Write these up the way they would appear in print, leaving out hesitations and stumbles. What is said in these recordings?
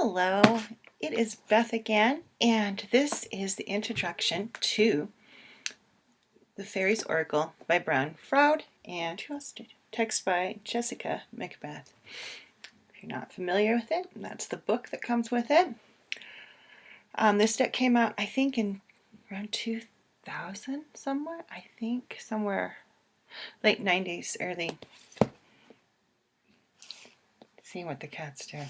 Hello, it is Beth again, and this is the introduction to The Fairy's Oracle by Froud, and who else did? Text by Jessica Macbeth. If you're not familiar with it, that's the book that comes with it. This deck came out, I think, in around 2000 somewhere. I think somewhere late 90s, early. See what the cat's doing.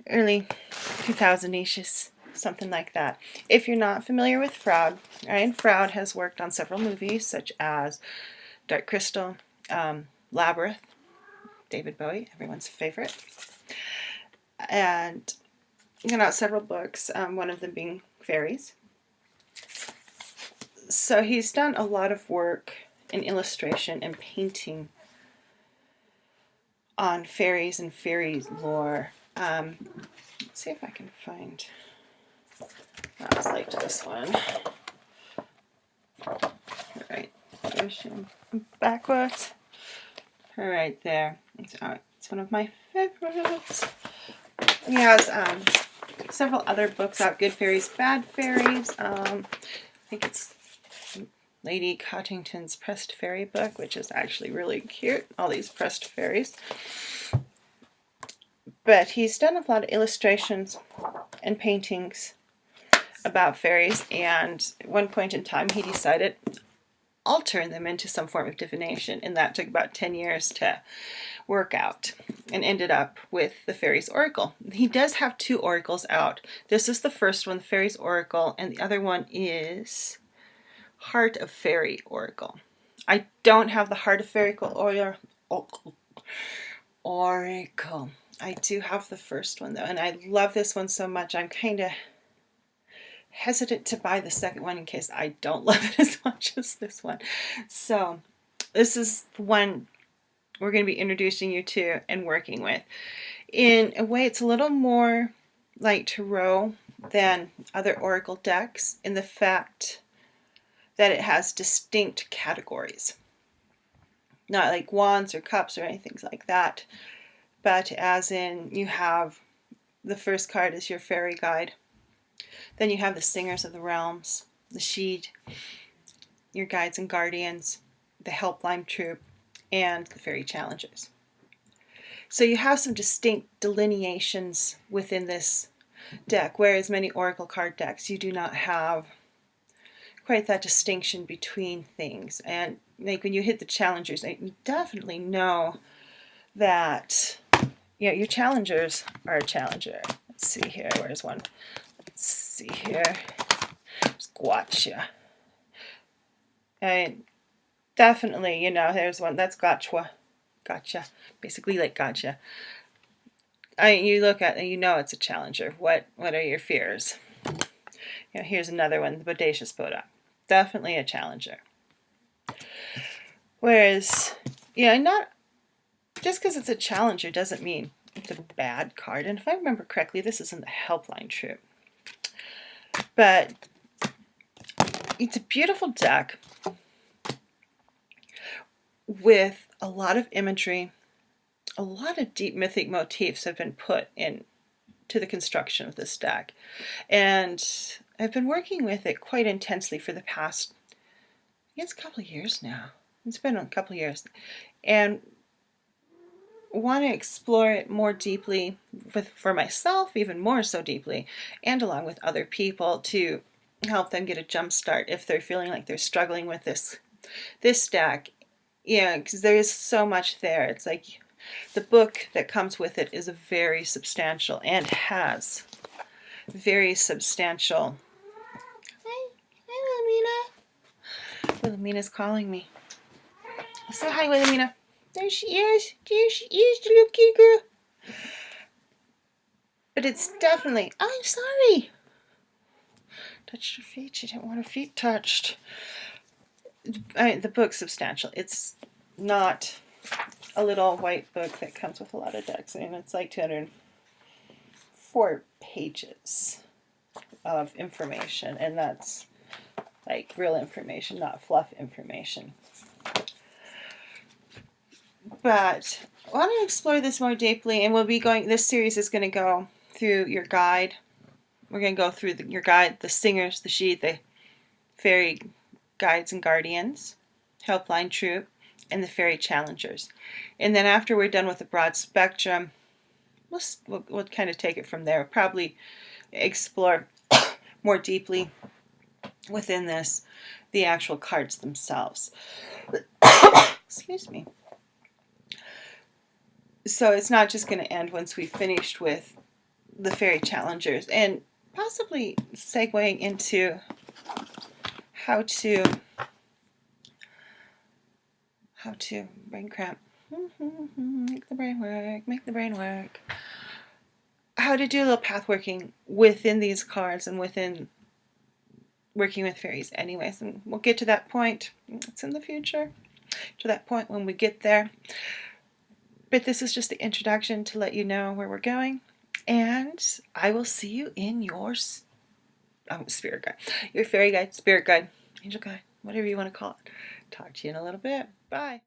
Early 2000-ish, something like that. If you're not familiar with Froud, right? Froud has worked on several movies such as Dark Crystal, Labyrinth, David Bowie, everyone's favorite, and out several books, one of them being Fairies. So he's done a lot of work in illustration and painting on fairies and fairy lore. Let's see if I can find. I was like this one. All right, pushing backwards. All right, there. It's one of my favorites. He has several other books out. Good Fairies, Bad Fairies. I think it's Lady Cottington's pressed fairy book, which is actually really cute. All these pressed fairies. But he's done a lot of illustrations and paintings about fairies, and at one point in time he decided, I'll turn them into some form of divination, and that took about 10 years to work out, and ended up with the Fairy's Oracle. He does have 2 oracles out. This is the first one, the Fairy's Oracle, and the other one is Heart of Fairy Oracle. I don't have the Heart of Fairy Oracle. I do have the first one though, and I love this one so much. I'm kind of hesitant to buy the second one in case I don't love it as much as this one. So this is the one we're going to be introducing you to and working with. In a way, it's a little more like tarot than other oracle decks in the fact that it has distinct categories. Not like wands or cups or anything like that, but as in you have the first card is your fairy guide. Then you have the Singers of the Realms, the Sheed, your Guides and Guardians, the Helpline Troop, and the Fairy Challengers. So you have some distinct delineations within this deck, whereas many Oracle card decks, you do not have quite that distinction between things. And like when you hit the Challengers, you definitely know that your Challengers are a challenger. Let's see here, where's one? Let's see here. Gotcha. And definitely, there's one that's gotcha. Gotcha. Basically like gotcha. You look at it, it's a challenger. What are your fears? Here's another one, the Bodacious Boda. Definitely a challenger. Whereas, not just because it's a challenger doesn't mean it's a bad card. And if I remember correctly, this is in the Helpline Troop. But it's a beautiful deck with a lot of imagery. A lot of deep mythic motifs have been put into the construction of this deck. And I've been working with it quite intensely for the past, a couple of years now. It's been a couple of years. And want to explore it more deeply for myself, even more so deeply, and along with other people to help them get a jump start if they're feeling like they're struggling with this deck. Because there is so much there. It's like the book that comes with it is very substantial and has very substantial. Hi, Wilhelmina. Wilhelmina's calling me. Say hi, Wilhelmina. There she is. There she is, the little kitty girl. But it's definitely. Oh, I'm sorry. Touched her feet. She didn't want her feet touched. The book's substantial. It's not a little white book that comes with a lot of decks. It's like 204 pages of information, and that's like real information, not fluff information. But I want to explore this more deeply, and we'll be going. This series is going to go through your guide. We're going to go through your guide, the singers, the sheet, the fairy guides and guardians, helpline troop, and the fairy challengers. And then after we're done with the broad spectrum, we'll kind of take it from there. Probably explore more deeply within this the actual cards themselves. Excuse me. So it's not just going to end once we've finished with the fairy challengers, and possibly segueing into how to brain cramp. Make the brain work, make the brain work. How to do a little path working within these cards and within working with fairies anyways. And we'll get to that point. It's in the future. To that point when we get there. But this is just the introduction to let you know where we're going. And I will see you in your spirit guide. Your fairy guide, spirit guide, angel guide, whatever you want to call it. Talk to you in a little bit. Bye.